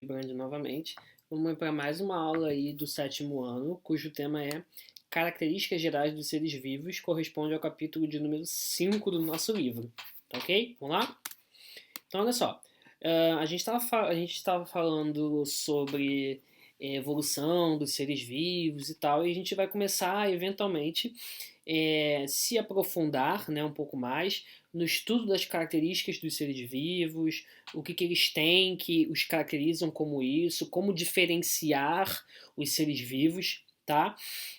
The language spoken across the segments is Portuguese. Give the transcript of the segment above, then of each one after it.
Brand novamente. Vamos para mais uma aula aí do 7º ano, cujo tema é Características Gerais dos Seres Vivos, corresponde ao capítulo de número 5 do nosso livro. Tá ok? Vamos lá? Então, olha só. A gente estava falando sobre evolução dos seres vivos e tal, e a gente vai começar, eventualmente, se aprofundar, né, um pouco mais no estudo das características dos seres vivos, o que eles têm que os caracterizam como isso, como diferenciar os seres vivos, tá?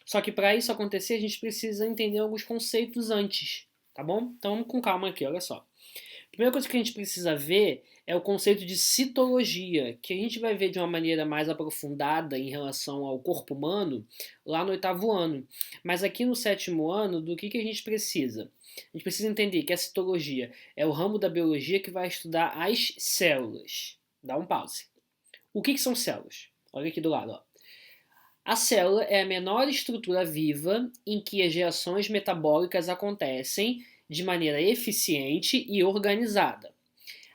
Só que para isso acontecer, a gente precisa entender alguns conceitos antes, tá bom? Então vamos com calma aqui, olha só. A primeira coisa que a gente precisa ver é o conceito de citologia, que a gente vai ver de uma maneira mais aprofundada em relação ao corpo humano lá no 8º ano. Mas aqui no 7º ano, do que a gente precisa? A gente precisa entender que a citologia é o ramo da biologia que vai estudar as células. Dá um pause. O que são células? Olha aqui do lado, ó. A célula é a menor estrutura viva em que as reações metabólicas acontecem de maneira eficiente e organizada.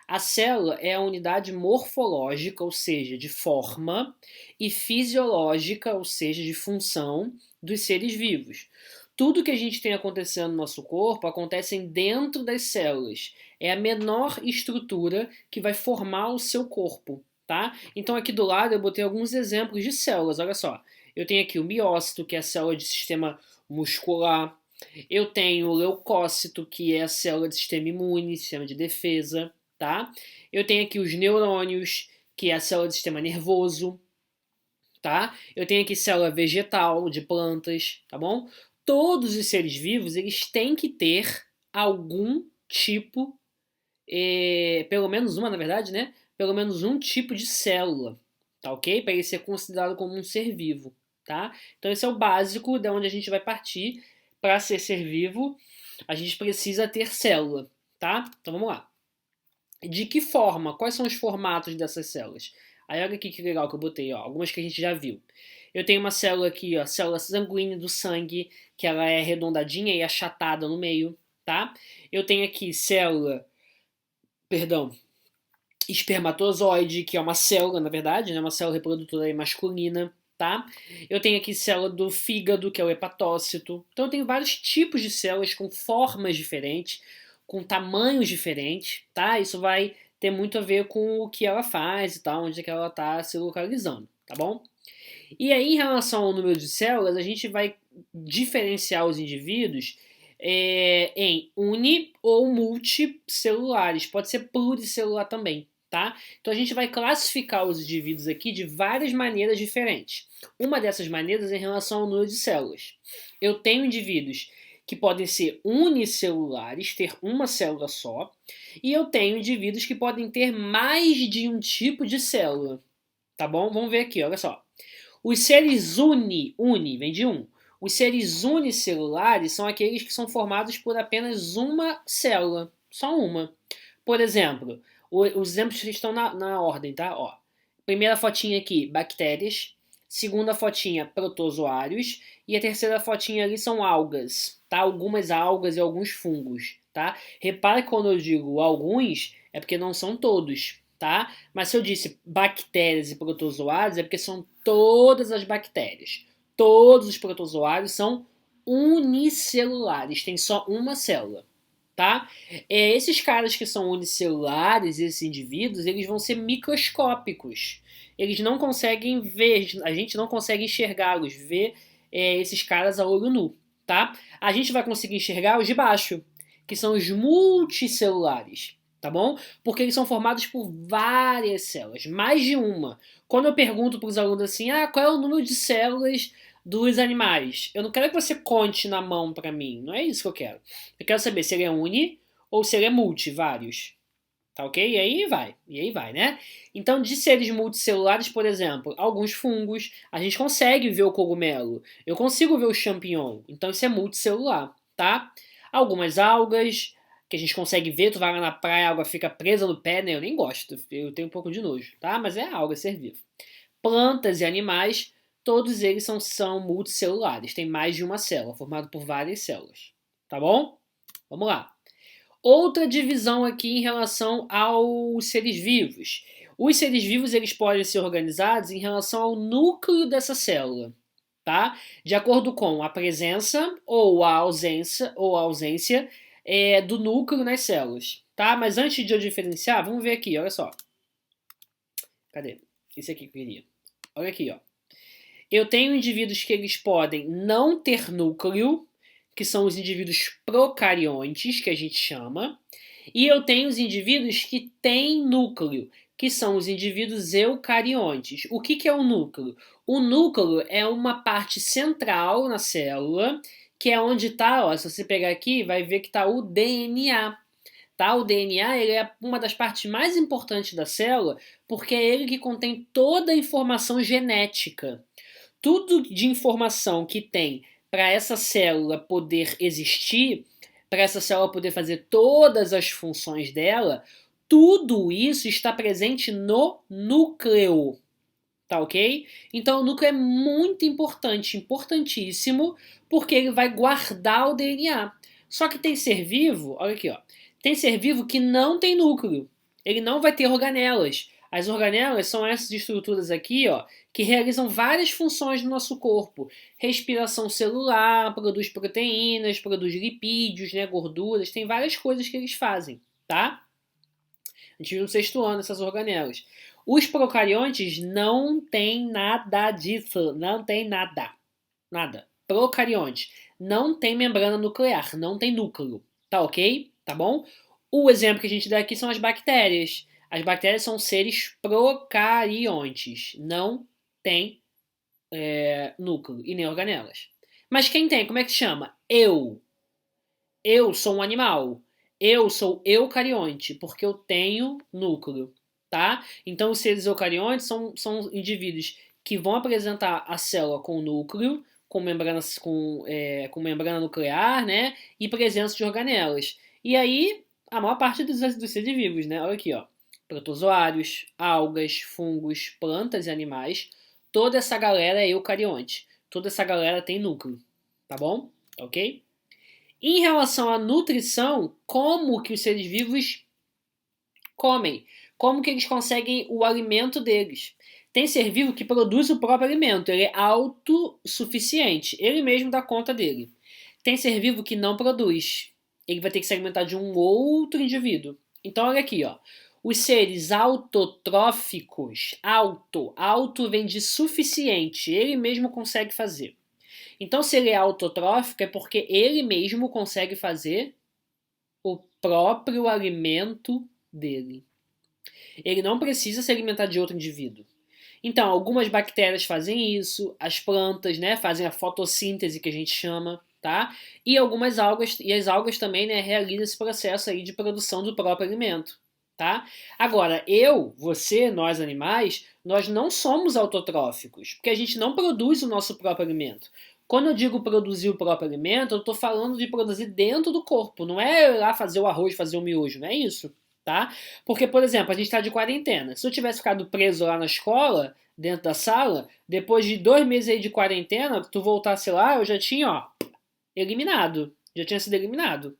A célula é a unidade morfológica, ou seja, de forma, e fisiológica, ou seja, de função, dos seres vivos. Tudo que a gente tem acontecendo no nosso corpo acontece dentro das células. É a menor estrutura que vai formar o seu corpo, tá? Então aqui do lado eu botei alguns exemplos de células, olha só. Eu tenho aqui o miócito, que é a célula de sistema muscular. Eu tenho o leucócito, que é a célula de sistema imune, sistema de defesa, tá? Eu tenho aqui os neurônios, que é a célula de sistema nervoso, tá? Eu tenho aqui célula vegetal, de plantas, tá bom? Todos os seres vivos, eles têm que ter algum tipo, pelo menos uma, na verdade, né? Pelo menos um tipo de célula, tá ok? Para ele ser considerado como um ser vivo, tá? Então esse é o básico de onde a gente vai partir. Para ser vivo, a gente precisa ter célula, tá? Então vamos lá. De que forma? Quais são os formatos dessas células? Aí olha aqui que legal que eu botei, ó, algumas que a gente já viu. Eu tenho uma célula aqui, ó, célula sanguínea do sangue, que ela é arredondadinha e achatada no meio, tá? Eu tenho aqui célula, perdão, espermatozoide, que é uma célula, na verdade, né, uma célula reprodutora masculina, tá? Eu tenho aqui célula do fígado, que é o hepatócito. Então eu tenho vários tipos de células com formas diferentes, com tamanhos diferentes, tá? Isso vai ter muito a ver com o que ela faz e tal, onde é que ela está se localizando, tá bom? E aí, em relação ao número de células, a gente vai diferenciar os indivíduos em uni ou multicelulares. Pode ser pluricelular também, tá? Então a gente vai classificar os indivíduos aqui de várias maneiras diferentes. Uma dessas maneiras é em relação ao número de células. Eu tenho indivíduos que podem ser unicelulares, ter uma célula só, e eu tenho indivíduos que podem ter mais de um tipo de célula, tá bom? Vamos ver aqui, olha só. Os seres uni vem de um. Os seres unicelulares são aqueles que são formados por apenas uma célula, só uma. Por exemplo, os exemplos estão na ordem, tá? Ó, primeira fotinha aqui, bactérias. Segunda fotinha, protozoários. E a terceira fotinha ali são algas, tá? Algumas algas e alguns fungos, tá? Repara que quando eu digo alguns, é porque não são todos, tá? Mas se eu disse bactérias e protozoários, é porque são todas as bactérias. Todos os protozoários são unicelulares, tem só uma célula, tá? Esses caras que são unicelulares, esses indivíduos, eles vão ser microscópicos. Eles não conseguem ver, a gente não consegue enxergá-los, ver esses caras a olho nu, tá? A gente vai conseguir enxergar os de baixo, que são os multicelulares, tá bom? Porque eles são formados por várias células, mais de uma. Quando eu pergunto para os alunos assim, qual é o número de células dos animais? Eu não quero que você conte na mão para mim, não é isso que eu quero. Eu quero saber se ele é uni ou se ele é multi, vários. Tá ok? E aí vai, né? Então, de seres multicelulares, por exemplo, alguns fungos, a gente consegue ver o cogumelo. Eu consigo ver o champignon. Então, isso é multicelular, tá? Algumas algas, que a gente consegue ver, tu vai lá na praia, a água fica presa no pé, né? Eu nem gosto, eu tenho um pouco de nojo, tá? Mas é alga, é ser vivo. Plantas e animais, todos eles são multicelulares, tem mais de uma célula, formado por várias células, tá bom? Vamos lá. Outra divisão aqui em relação aos seres vivos. Os seres vivos eles podem ser organizados em relação ao núcleo dessa célula, tá? De acordo com a presença ou a ausência do núcleo nas células, tá? Mas antes de eu diferenciar, vamos ver aqui, olha só. Cadê? Esse aqui que eu queria. Olha aqui, ó. Eu tenho indivíduos que eles podem não ter núcleo, que são os indivíduos procariontes, que a gente chama, e eu tenho os indivíduos que têm núcleo, que são os indivíduos eucariontes. O que é o núcleo? O núcleo é uma parte central na célula, que é onde está, ó, se você pegar aqui, vai ver que está o DNA. Tá? O DNA ele é uma das partes mais importantes da célula, porque é ele que contém toda a informação genética. Tudo de informação que tem para essa célula poder existir, para essa célula poder fazer todas as funções dela, tudo isso está presente no núcleo, tá ok? Então o núcleo é muito importante, importantíssimo, porque ele vai guardar o DNA. Só que tem ser vivo, olha aqui, ó, tem ser vivo que não tem núcleo, ele não vai ter organelas. As organelas são essas estruturas aqui, ó, que realizam várias funções no nosso corpo. Respiração celular, produz proteínas, produz lipídios, né, gorduras, tem várias coisas que eles fazem, tá? A gente viu no sexto ano essas organelas. Os procariontes não tem nada disso, não tem nada. Nada. Procarionte. Não tem membrana nuclear, não tem núcleo, tá ok? Tá bom? O exemplo que a gente dá aqui são as bactérias. As bactérias são seres procariontes, não tem núcleo e nem organelas. Mas quem tem? Como é que se chama? Eu. Eu sou um animal. Eu sou eucarionte, porque eu tenho núcleo, tá? Então os seres eucariontes são indivíduos que vão apresentar a célula com núcleo, com membrana nuclear, né? E presença de organelas. E aí, a maior parte dos seres vivos, né? Olha aqui, ó. Protozoários, algas, fungos, plantas e animais. Toda essa galera é eucarionte. Toda essa galera tem núcleo, tá bom? Ok? Em relação à nutrição, como que os seres vivos comem? Como que eles conseguem o alimento deles? Tem ser vivo que produz o próprio alimento, ele é autossuficiente, ele mesmo dá conta dele. Tem ser vivo que não produz, ele vai ter que se alimentar de um outro indivíduo. Então olha aqui, ó. Os seres autotróficos, auto vem de suficiente, ele mesmo consegue fazer. Então, se ele é autotrófico, é porque ele mesmo consegue fazer o próprio alimento dele. Ele não precisa se alimentar de outro indivíduo. Então, algumas bactérias fazem isso, as plantas, né, fazem a fotossíntese que a gente chama, tá? E algumas algas, e as algas também, né, realizam esse processo aí de produção do próprio alimento, tá? Agora, você, nós animais, nós não somos autotróficos, porque a gente não produz o nosso próprio alimento. Quando eu digo produzir o próprio alimento, eu estou falando de produzir dentro do corpo. Não é ir lá fazer o arroz, fazer o miojo, não é isso, tá? Porque, por exemplo, a gente está de quarentena. Se eu tivesse ficado preso lá na escola, dentro da sala, depois de 2 meses aí de quarentena, tu voltasse lá, eu já tinha, ó, eliminado. Já tinha sido eliminado.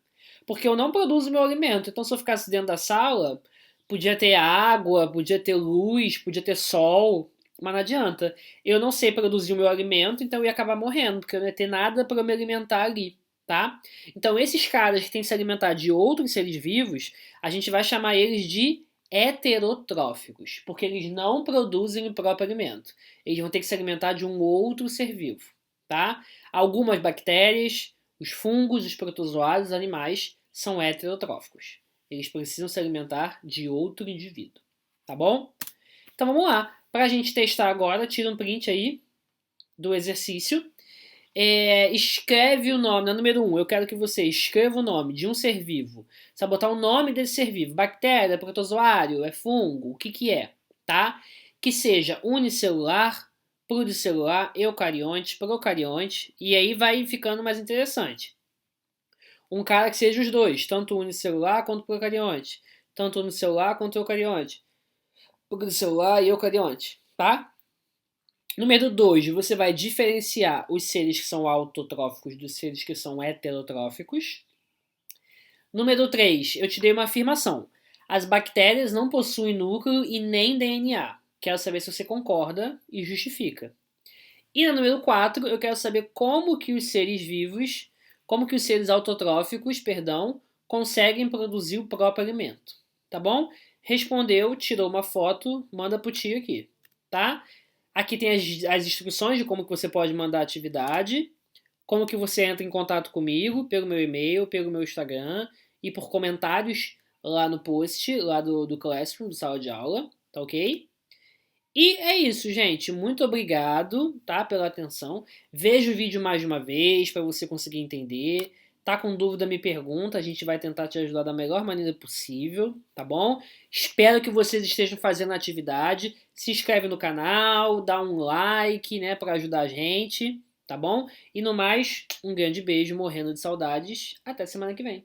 Porque eu não produzo meu alimento. Então, se eu ficasse dentro da sala, podia ter água, podia ter luz, podia ter sol, mas não adianta. Eu não sei produzir o meu alimento, então eu ia acabar morrendo, porque eu não ia ter nada para me alimentar ali, tá? Então esses caras que têm que se alimentar de outros seres vivos, a gente vai chamar eles de heterotróficos, porque eles não produzem o próprio alimento. Eles vão ter que se alimentar de um outro ser vivo, tá? Algumas bactérias, os fungos, os protozoários, os animais, são heterotróficos. Eles precisam se alimentar de outro indivíduo, tá bom? Então vamos lá. Para a gente testar agora, tira um print aí do exercício. Escreve o nome, no número 1, eu quero que você escreva o nome de um ser vivo. Você vai botar o nome desse ser vivo. Bactéria, protozoário, é fungo, o que que é, tá? Que seja unicelular, pluricelular, eucarionte, procarionte, e aí vai ficando mais interessante. Um cara que seja os dois, tanto unicelular quanto procarionte, tanto unicelular quanto eucarionte, pluricelular e eucarionte, tá? Número 2, você vai diferenciar os seres que são autotróficos dos seres que são heterotróficos. Número 3, eu te dei uma afirmação. As bactérias não possuem núcleo e nem DNA. Quero saber se você concorda e justifica. E na número 4, eu quero saber como que os seres vivos, como que os seres autotróficos, perdão, conseguem produzir o próprio alimento. Tá bom? Respondeu, tirou uma foto, manda pro tio aqui, tá? Aqui tem as instruções de como que você pode mandar a atividade, como que você entra em contato comigo, pelo meu e-mail, pelo meu Instagram e por comentários lá no post, lá do Classroom, do sala de aula, tá ok? E é isso, gente. Muito obrigado, tá, pela atenção. Veja o vídeo mais de uma vez para você conseguir entender. Tá com dúvida, me pergunta. A gente vai tentar te ajudar da melhor maneira possível, tá bom? Espero que vocês estejam fazendo a atividade. Se inscreve no canal, dá um like, né, para ajudar a gente, tá bom? E no mais, um grande beijo, morrendo de saudades. Até semana que vem.